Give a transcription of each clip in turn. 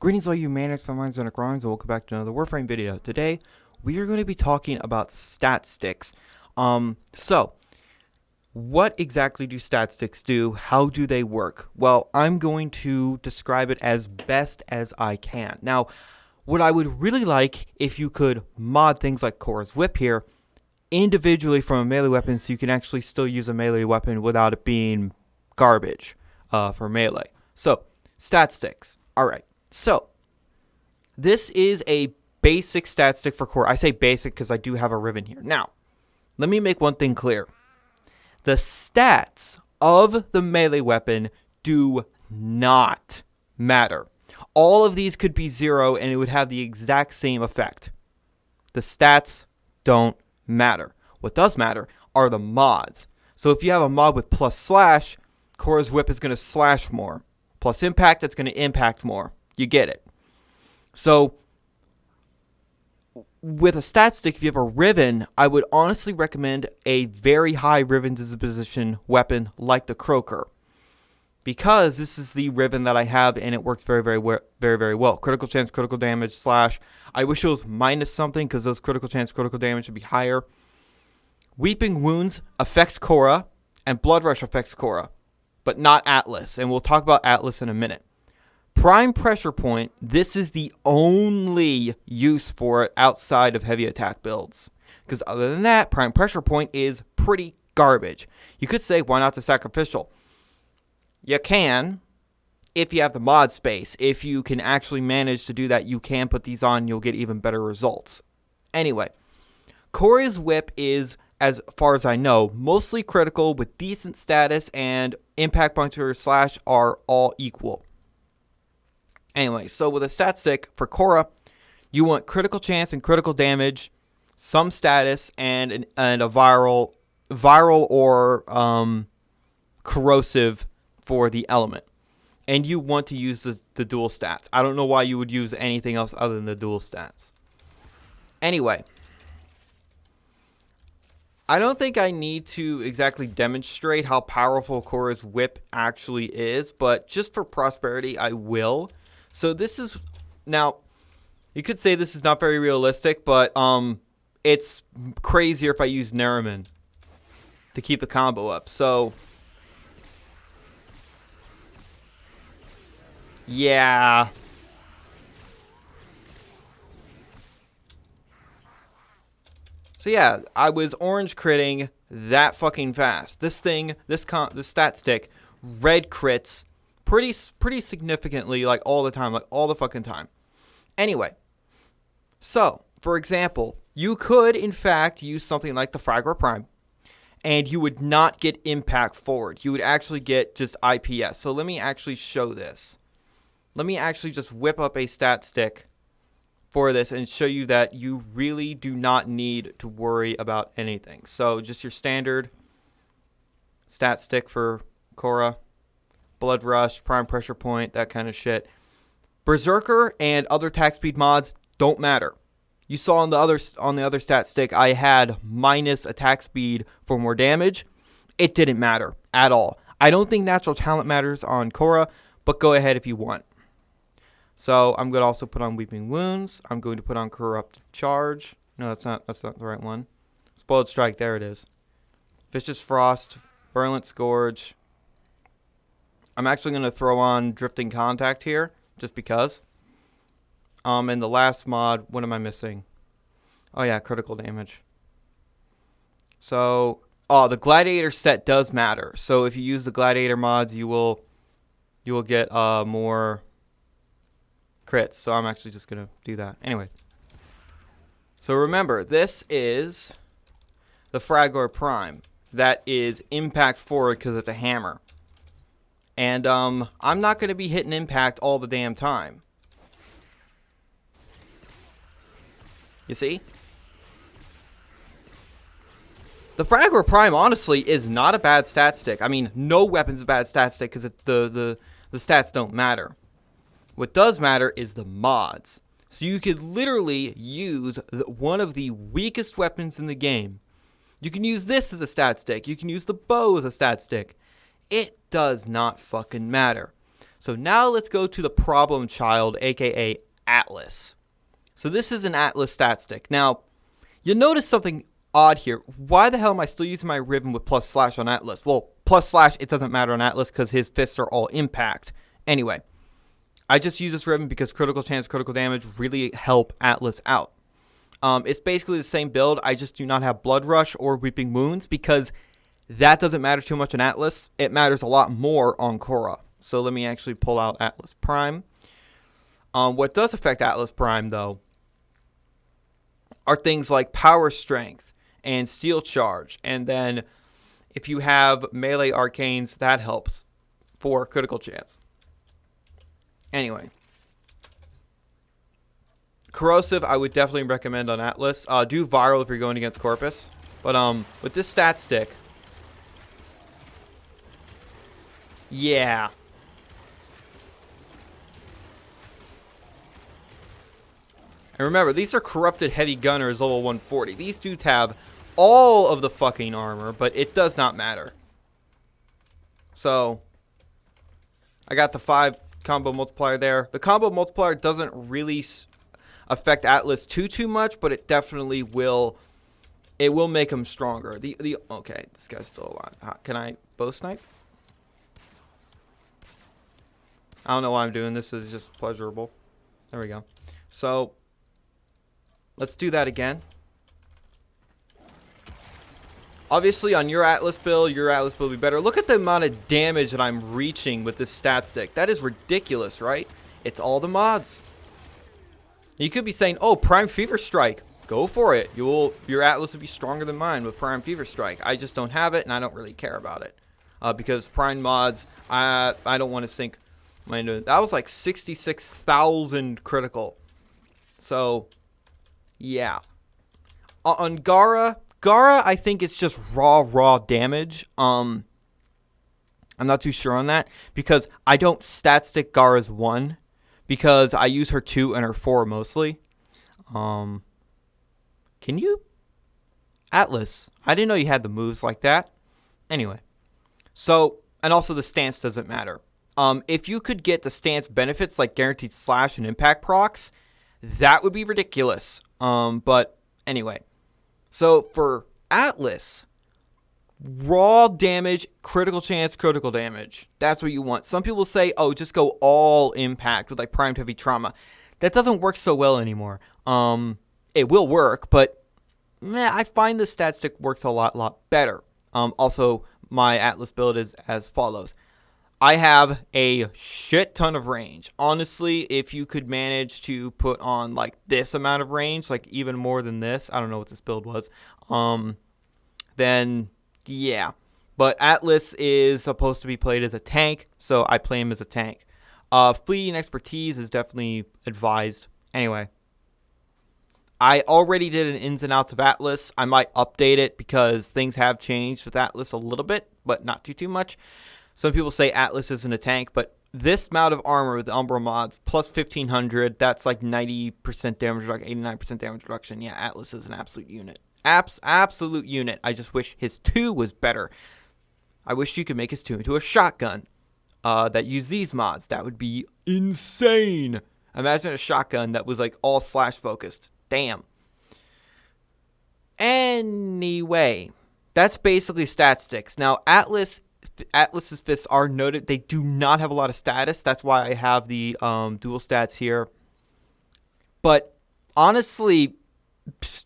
Greetings all you maniacs, my mind's on a grind, and welcome back to another Warframe video. Today, we are going to be talking about stat sticks. So, what exactly do stat sticks do? How do they work? Well, I'm going to describe it as best as I can. Now, what I would really like if you could mod things like Khora's Whip here individually from a melee weapon so you can actually still use a melee weapon without it being garbage for melee. So, stat sticks. Alright. So, this is a basic stat stick for Khora. I say basic because I do have a ribbon here. Now, let me make one thing clear. The stats of the melee weapon do not matter. All of these could be 0 and it would have the exact same effect. The stats don't matter. What does matter are the mods. So if you have a mod with plus slash, Khora's Whip is going to slash more. Plus impact, it's going to impact more. You get it. So, with a stat stick, if you have a ribbon, I would honestly recommend a very high ribbon disposition weapon like the Croaker. Because this is the ribbon that I have and it works very, very well. Critical chance, critical damage, slash. I wish it was minus something because those critical chance, critical damage would be higher. Weeping Wounds affects Khora and Blood Rush affects Khora, but not Atlas. And we'll talk about Atlas in a minute. Prime Pressure Point, this is the only use for it outside of heavy attack builds. Because other than that, Prime Pressure Point is pretty garbage. You could say, why not the Sacrificial? You can, if you have the mod space. If you can actually manage to do that, you can put these on, you'll get even better results. Anyway, Khora's Whip is, as far as I know, mostly critical with decent status, and impact puncture slash are all equal. Anyway, so with a stat stick for Khora, you want critical chance and critical damage, some status, and a viral or corrosive for the element. And you want to use the dual stats. I don't know why you would use anything else other than the dual stats. Anyway, I don't think I need to exactly demonstrate how powerful Khora's Whip actually is, but just for prosperity, I will. So this is, now, you could say this is not very realistic, but it's crazier if I use Nariman to keep the combo up. So, yeah. So yeah, I was orange critting that fucking fast. This thing, this stat stick, red crits pretty significantly, like all the time, like all the fucking time. Anyway, so for example, you could in fact use something like the Fragor Prime, and you would not get impact forward. You would actually get just IPS. So let me actually show this. Let me actually just whip up a stat stick for this and show you that you really do not need to worry about anything. So just your standard stat stick for Khora. Blood Rush, Prime Pressure Point, that kind of shit. Berserker and other attack speed mods don't matter. You saw on the other stat stick, I had minus attack speed for more damage. It didn't matter at all. I don't think natural talent matters on Khora, but go ahead if you want. So I'm going to also put on Weeping Wounds. I'm going to put on Corrupt Charge. No, that's not the right one. Spoiled Strike, there it is. Vicious Frost, Virulent Scourge. I'm actually going to throw on Drifting Contact here, just because. And the last mod, what am I missing? Oh yeah, critical damage. So, the Gladiator set does matter. So if you use the Gladiator mods, you will get more crits. So I'm actually just going to do that. Anyway. So remember, this is the Fragor Prime. That is impact forward because it's a hammer. And I'm not going to be hitting impact all the damn time. You see? The Fragor Prime, honestly, is not a bad stat stick. I mean, no weapon's a bad stat stick because the stats don't matter. What does matter is the mods. So you could literally use one of the weakest weapons in the game. You can use this as a stat stick. You can use the bow as a stat stick. It does not fucking matter. So now let's go to the problem child, aka Atlas. So this is an Atlas stat stick. Now, you'll notice something odd here. Why the hell am I still using my ribbon with plus slash on Atlas? Well, plus slash, it doesn't matter on Atlas because his fists are all impact. Anyway, I just use this ribbon because critical chance, critical damage really help Atlas out. It's basically the same build. I just do not have Blood Rush or Weeping Wounds because that doesn't matter too much on Atlas. It matters a lot more on Khora. So let me actually pull out Atlas Prime. What does affect Atlas Prime, though, are things like Power Strength and Steel Charge. And then if you have melee arcanes, that helps for critical chance. Anyway. Corrosive, I would definitely recommend on Atlas. Do Viral if you're going against Corpus. But with this stat stick, yeah. And remember, these are Corrupted Heavy Gunners level 140. These dudes have all of the fucking armor, but it does not matter. So, I got the 5 combo multiplier there. The combo multiplier doesn't really affect Atlas too much, but it definitely will. It will make him stronger. Okay, this guy's still alive. Can I bow snipe? I don't know why I'm doing this. It's just pleasurable. There we go. So let's do that again. Obviously, on your Atlas build will be better. Look at the amount of damage that I'm reaching with this stat stick. That is ridiculous, right? It's all the mods. You could be saying, oh, Prime Fever Strike. Go for it. Your Atlas will be stronger than mine with Prime Fever Strike. I just don't have it, and I don't really care about it. Because Prime mods, I don't want to sink my into it. That was like 66,000 critical. So, yeah. On Gara, I think it's just raw damage. I'm not too sure on that because I don't stat stick Gara's 1 because I use her 2 and her 4 mostly. Can you? Atlas. I didn't know you had the moves like that. Anyway. So, and also the stance doesn't matter. If you could get the stance benefits like guaranteed slash and impact procs, that would be ridiculous. But anyway. So for Atlas, raw damage, critical chance, critical damage. That's what you want. Some people say, oh, just go all impact with like primed heavy trauma. That doesn't work so well anymore. It will work, but I find the stat stick works a lot better. Also, my Atlas build is as follows. I have a shit ton of range. Honestly, if you could manage to put on like this amount of range, like even more than this, I don't know what this build was, then yeah. But Atlas is supposed to be played as a tank, so I play him as a tank. Fleeting expertise is definitely advised. Anyway, I already did an ins and outs of Atlas. I might update it because things have changed with Atlas a little bit, but not too much. Some people say Atlas isn't a tank, but this amount of armor with the Umbra mods, plus 1,500, that's like 90% damage reduction, 89% damage reduction. Yeah, Atlas is an absolute unit. Absolute unit. I just wish his 2 was better. I wish you could make his 2 into a shotgun that used these mods. That would be insane. Imagine a shotgun that was like all slash focused. Damn. Anyway, that's basically stat sticks. Now, Atlas's fists are noted. They do not have a lot of status. That's why I have the dual stats here. But honestly,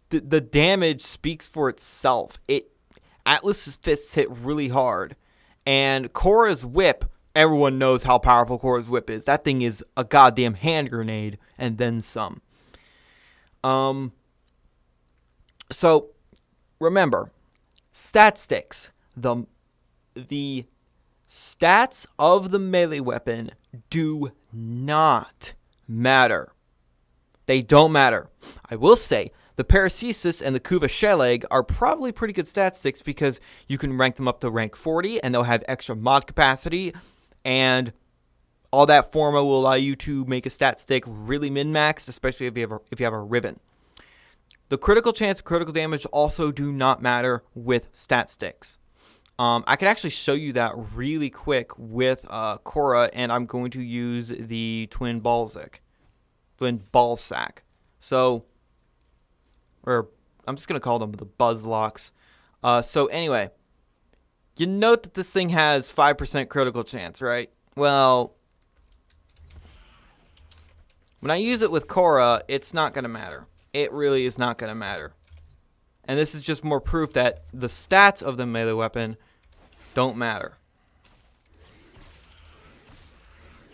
the damage speaks for itself. Atlas's fists hit really hard. And Khora's whip, everyone knows how powerful Khora's whip is. That thing is a goddamn hand grenade and then some. So remember, stat sticks. The stats of the melee weapon do not matter. They don't matter. I will say, the Paracesis and the Kuva Sheleg are probably pretty good stat sticks because you can rank them up to rank 40 and they'll have extra mod capacity and all that Forma will allow you to make a stat stick really min-maxed, especially if you have a ribbon. The critical chance and critical damage also do not matter with stat sticks. I could actually show you that really quick with Khora, and I'm going to use the twin ballsack. So, or I'm just going to call them the buzz locks. So anyway, you note that this thing has 5% critical chance, right? Well, when I use it with Khora, it's not going to matter. It really is not going to matter. And this is just more proof that the stats of the melee weapon don't matter.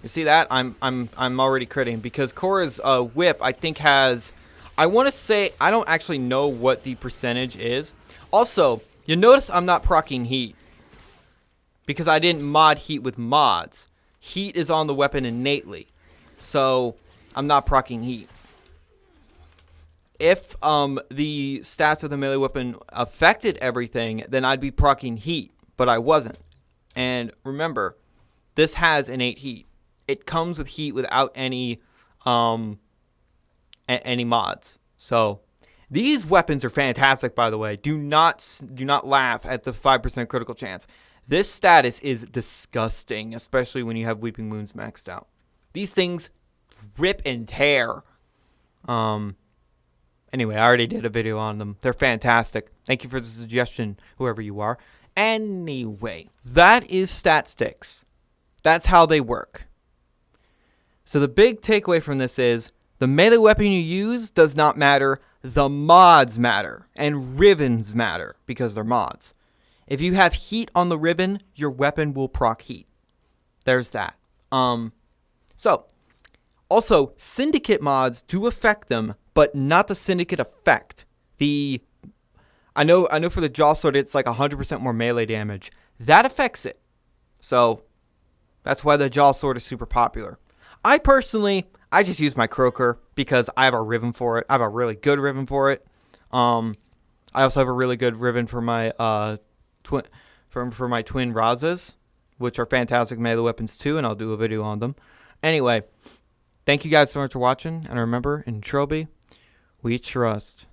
You see that? I'm already critting because Khora's whip I think has, I want to say, I don't actually know what the percentage is. Also, you notice I'm not proccing heat because I didn't mod heat with mods. Heat is on the weapon innately, so I'm not proccing heat. If the stats of the melee weapon affected everything, then I'd be proccing heat, but I wasn't. And remember, this has innate heat. It comes with heat without any mods. So these weapons are fantastic, by the way. Do not laugh at the 5% critical chance. This status is disgusting, especially when you have Weeping Wounds maxed out. These things rip and tear. Anyway, I already did a video on them. They're fantastic. Thank you for the suggestion, whoever you are. Anyway, that is stat sticks. That's how they work. So the big takeaway from this is the melee weapon you use does not matter. The mods matter. And ribbons matter because they're mods. If you have heat on the ribbon, your weapon will proc heat. There's that. So, also, syndicate mods do affect them, but not the syndicate effect. I know for the jaw sword it's like 100% more melee damage. That affects it. So that's why the jaw sword is super popular. I just use my croaker because I have a ribbon for it. I have a really good ribbon for it. I also have a really good ribbon for my twin Razas, which are fantastic melee weapons too, and I'll do a video on them. Anyway, thank you guys so much for watching, and remember, in Trilby, we trust.